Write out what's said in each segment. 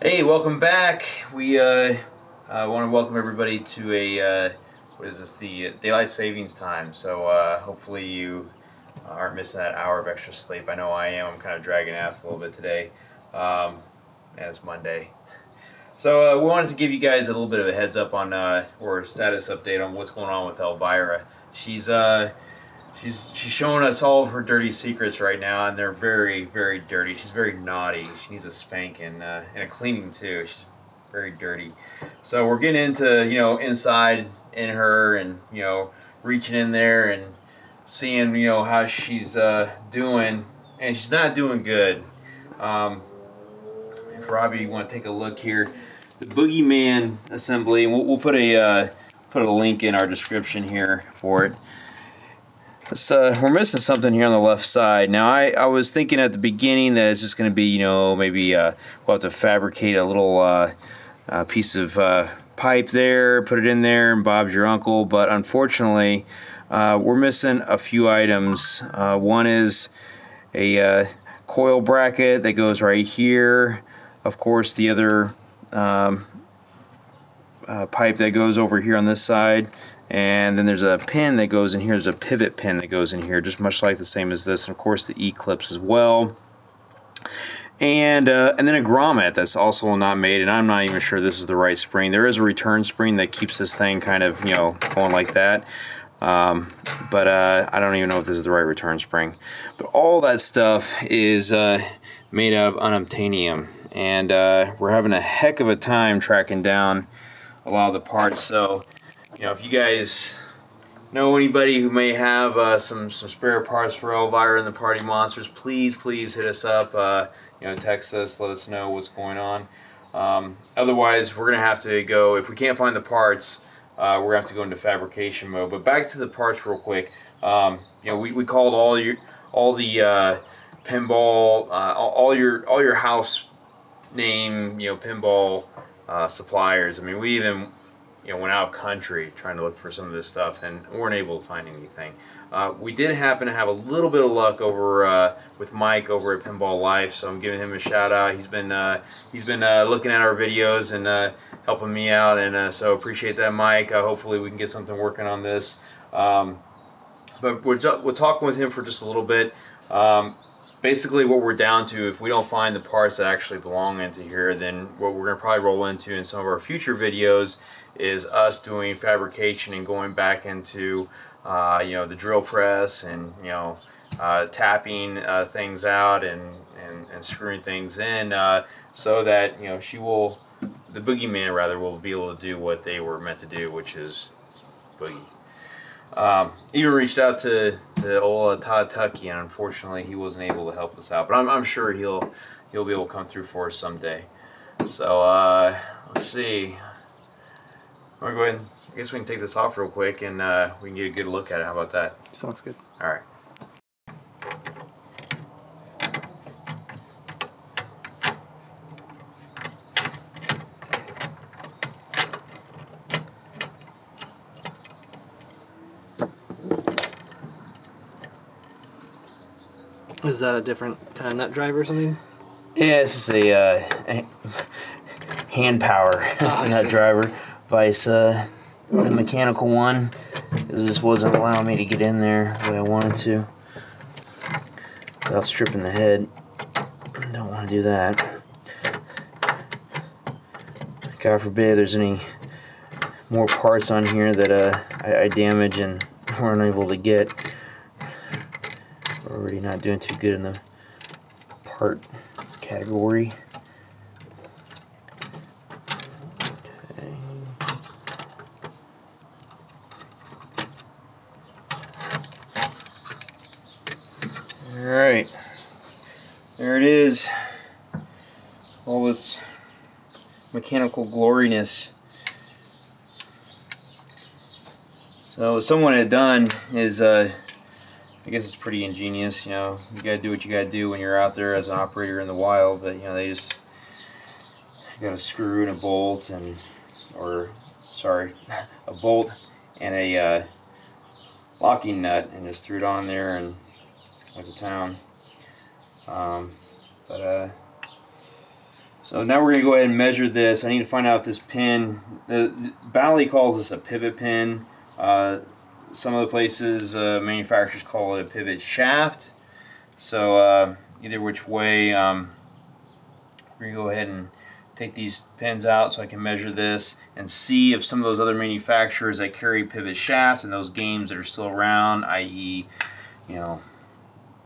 Hey, welcome back. We want to welcome everybody to what is this, the daylight savings time. So hopefully you aren't missing that hour of extra sleep. I know I am. I'm kind of dragging ass a little bit today, and it's Monday. So we wanted to give you guys a little bit of a heads up on or status update on what's going on with Elvira. She's showing us all of her dirty secrets right now, and they're very, very dirty. She's very naughty. She needs a spanking and a cleaning too. She's very dirty. So we're getting into inside in her, and reaching in there and seeing how she's doing, and she's not doing good. If Robbie, you want to take a look here, the Boogeyman assembly, and we'll put a link in our description here for it. We're missing something here on the left side. Now, I was thinking at the beginning that it's just going to be, maybe we'll have to fabricate a little piece of pipe there, put it in there, and Bob's your uncle. But unfortunately, we're missing a few items. One is a coil bracket that goes right here. Of course, the other pipe that goes over here on this side. And then there's a pin that goes in here. There's a pivot pin that goes in here, just much like the same as this. And of course the E-clips as well. And then a grommet that's also not made, and I'm not even sure this is the right spring. There is a return spring that keeps this thing kind of, going like that. But I don't even know if this is the right return spring. But all that stuff is made of unobtainium. And we're having a heck of a time tracking down a lot of the parts. So if you guys know anybody who may have some spare parts for Elvira and the Party Monsters, please hit us up. Text us, let us know what's going on. Otherwise, we're gonna have to go. If we can't find the parts, we're gonna have to go into fabrication mode. But back to the parts real quick. We called all the pinball, all your house name, pinball suppliers. I mean, we even went out of country trying to look for some of this stuff and weren't able to find anything. We did happen to have a little bit of luck over with Mike over at Pinball Life, so I'm giving him a shout out. He's been looking at our videos and helping me out, and so appreciate that, Mike. Hopefully we can get something working on this. But we're talking with him for just a little bit. Basically what we're down to, if we don't find the parts that actually belong into here, then what we're going to probably roll into in some of our future videos is us doing fabrication and going back into the drill press and tapping things out and screwing things in, so that the Boogeyman rather will be able to do what they were meant to do, which is boogie. Even reached out to old Todd Tucky, and unfortunately he wasn't able to help us out. But I'm sure he'll be able to come through for us someday. So let's see. I'm gonna go ahead. I guess we can take this off real quick, and we can get a good look at it. How about that? Sounds good. All right. Is that a different kind of nut driver or something? Yeah, this is a hand power nut driver. Vice the mechanical one, because this wasn't allowing me to get in there the way I wanted to without stripping the head. Don't want to do that. God forbid there's any more parts on here that I damage and we're unable to get. We're already not doing too good in the part category. Alright, there it is, all this mechanical gloriness. So what someone had done is, I guess it's pretty ingenious, you gotta do what you gotta do when you're out there as an operator in the wild, but they just got a screw and a bolt a bolt and a locking nut and just threw it on there and went to town. So now we're going to go ahead and measure this. I need to find out if this pin, the Bally calls this a pivot pin. Some of the places, manufacturers call it a pivot shaft. So either which way, we're going to go ahead and take these pins out so I can measure this and see if some of those other manufacturers that carry pivot shafts and those games that are still around, i.e., you know,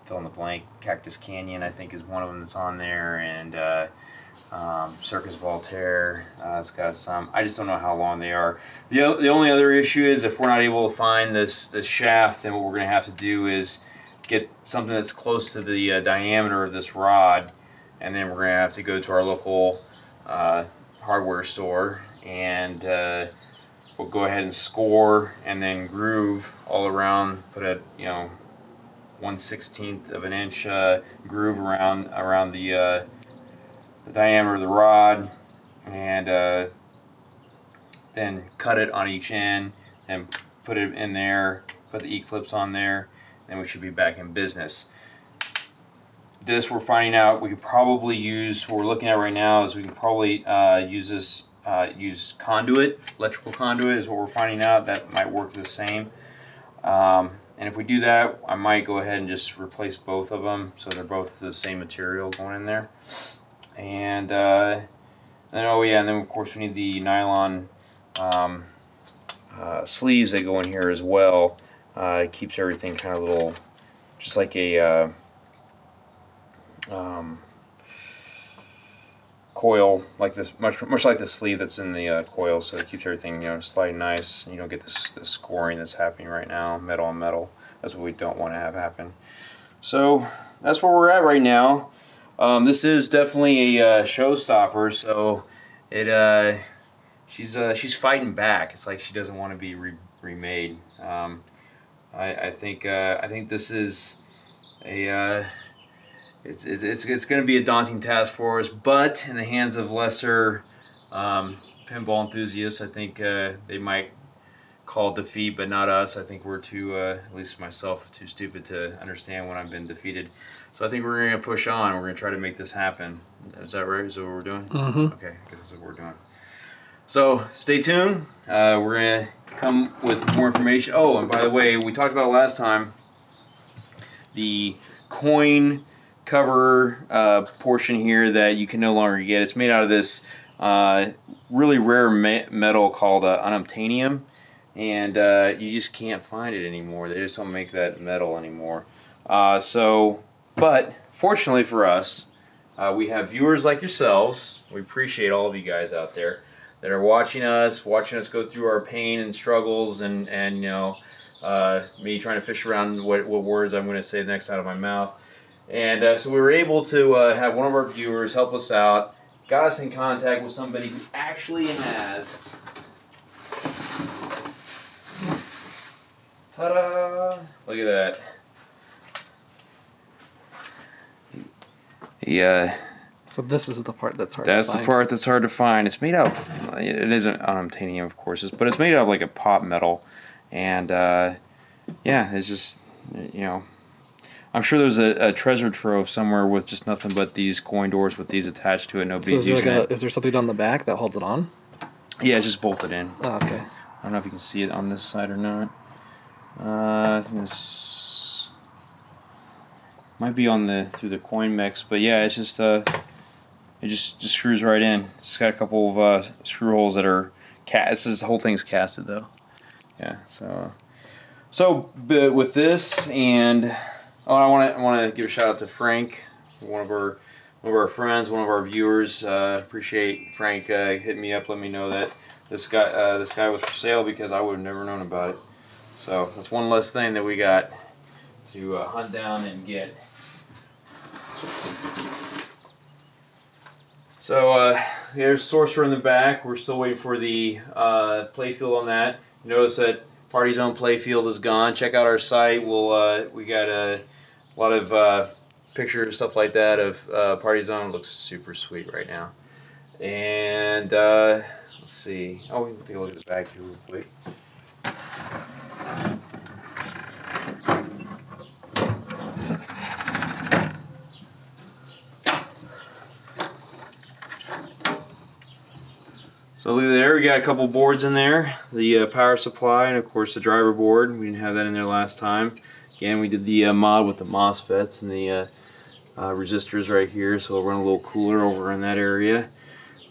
fill in the blank, Cactus Canyon I think is one of them that's on there, and Circus Voltaire, it's got some. I just don't know how long they are. The only other issue is if we're not able to find this shaft, then what we're going to have to do is get something that's close to the diameter of this rod, and then we're going to have to go to our local hardware store, and we'll go ahead and score and then groove all around, put a 1/16 of an inch groove around the diameter of the rod, and then cut it on each end and put it in there, put the E-clips on there, and we should be back in business. This we're finding out we could probably use, what we're looking at right now is we can probably use this, use conduit, electrical conduit is what we're finding out. That might work the same. And if we do that, I might go ahead and just replace both of them so they're both the same material going in there. And then, oh yeah, and then of course we need the nylon sleeves that go in here as well. It keeps everything kind of little, just like a coil, like this, much like the sleeve that's in the coil, so it keeps everything sliding nice. You don't get this scoring that's happening right now, metal on metal. That's what we don't want to have happen. So that's where we're at right now. This is definitely a showstopper, so she's fighting back. It's like she doesn't want to be remade. I think this is a it's going to be a daunting task for us, but in the hands of lesser pinball enthusiasts, I think they might call defeat, but not us. I think we're too, at least myself, too stupid to understand when I've been defeated. So I think we're going to push on. We're going to try to make this happen. Is that right? Is that what we're doing? Mm-hmm. Okay, I guess that's what we're doing. So stay tuned. We're going to come with more information. Oh, and by the way, we talked about last time the coin cover portion here that you can no longer get. It's made out of this really rare metal called unobtainium, and you just can't find it anymore. They just don't make that metal anymore. But fortunately for us, we have viewers like yourselves. We appreciate all of you guys out there that are watching us go through our pain and struggles, and me trying to fish around what words I'm going to say next out of my mouth. And so we were able to have one of our viewers help us out, got us in contact with somebody who actually has, ta-da! Look at that. Yeah. So this is the part that's hard to find. That's the part that's hard to find. It's made out of, it isn't unobtainium, of course, but it's made out of like a pop metal. And yeah, it's just, I'm sure there's a treasure trove somewhere with just nothing but these coin doors with these attached to it. Nobody's using it. Is there something on the back that holds it on? Yeah, it's just bolted in. Oh, okay. I don't know if you can see it on this side or not. I think this might be on through the coin mix, but yeah, it's just it just screws right in. It's got a couple of screw holes that are this whole thing's casted though. Yeah, so with this, and I want to give a shout out to Frank, one of our friends, one of our viewers. Appreciate Frank hitting me up, letting me know that this guy was for sale, because I would have never known about it. So that's one less thing that we got to hunt down and get. So here's Sorcerer in the back. We're still waiting for the playfield on that. Notice that Party Zone playfield is gone. Check out our site. We got a lot of pictures, stuff like that of Party Zone. It looks super sweet right now. And let's see. Oh, we can take a look at the back here real quick. So look there, we got a couple boards in there. The power supply and of course the driver board. We didn't have that in there last time. Again, we did the mod with the MOSFETs and the resistors right here, so we'll run a little cooler over in that area.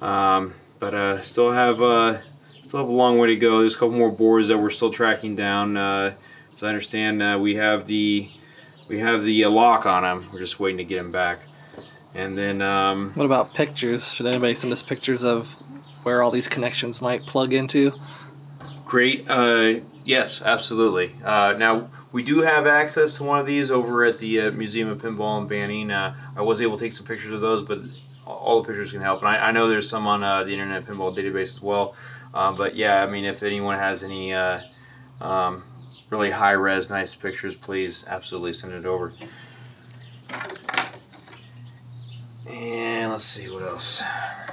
But still have a long way to go. There's a couple more boards that we're still tracking down. As I understand, we have the lock on them. We're just waiting to get them back. And then what about pictures? Should anybody send us pictures of where all these connections might plug into? Great. Yes, absolutely. Now we do have access to one of these over at the Museum of Pinball in Banning. I was able to take some pictures of those, but all the pictures can help. And I know there's some on the Internet Pinball database as well. But yeah, I mean, if anyone has any really high-res, nice pictures, please absolutely send it over. And let's see what else. I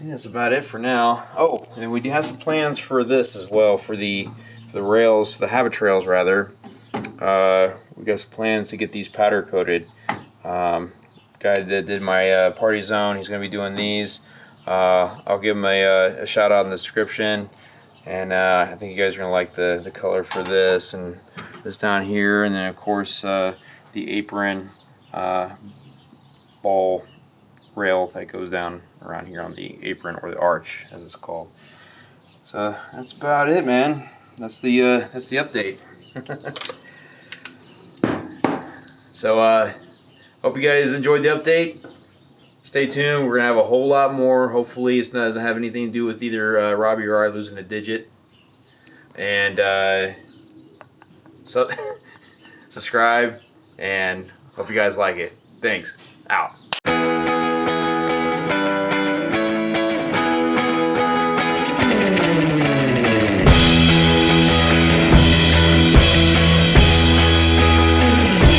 think that's about it for now. Oh, and we do have some plans for this as well, for the rails, for the habit trails rather. We got some plans to get these powder coated. Guy that did my party zone, he's going to be doing these. I'll give him a shout out in the description, and I think you guys are going to like the color for this and this down here, and then of course the apron ball rail that goes down around here on the apron, or the arch as it's called. So that's about it, man. That's the update. So hope you guys enjoyed the update. Stay tuned. We're gonna have a whole lot more. Hopefully it doesn't have anything to do with either Robbie or I losing a digit. And so subscribe, and hope you guys like it. Thanks. Out.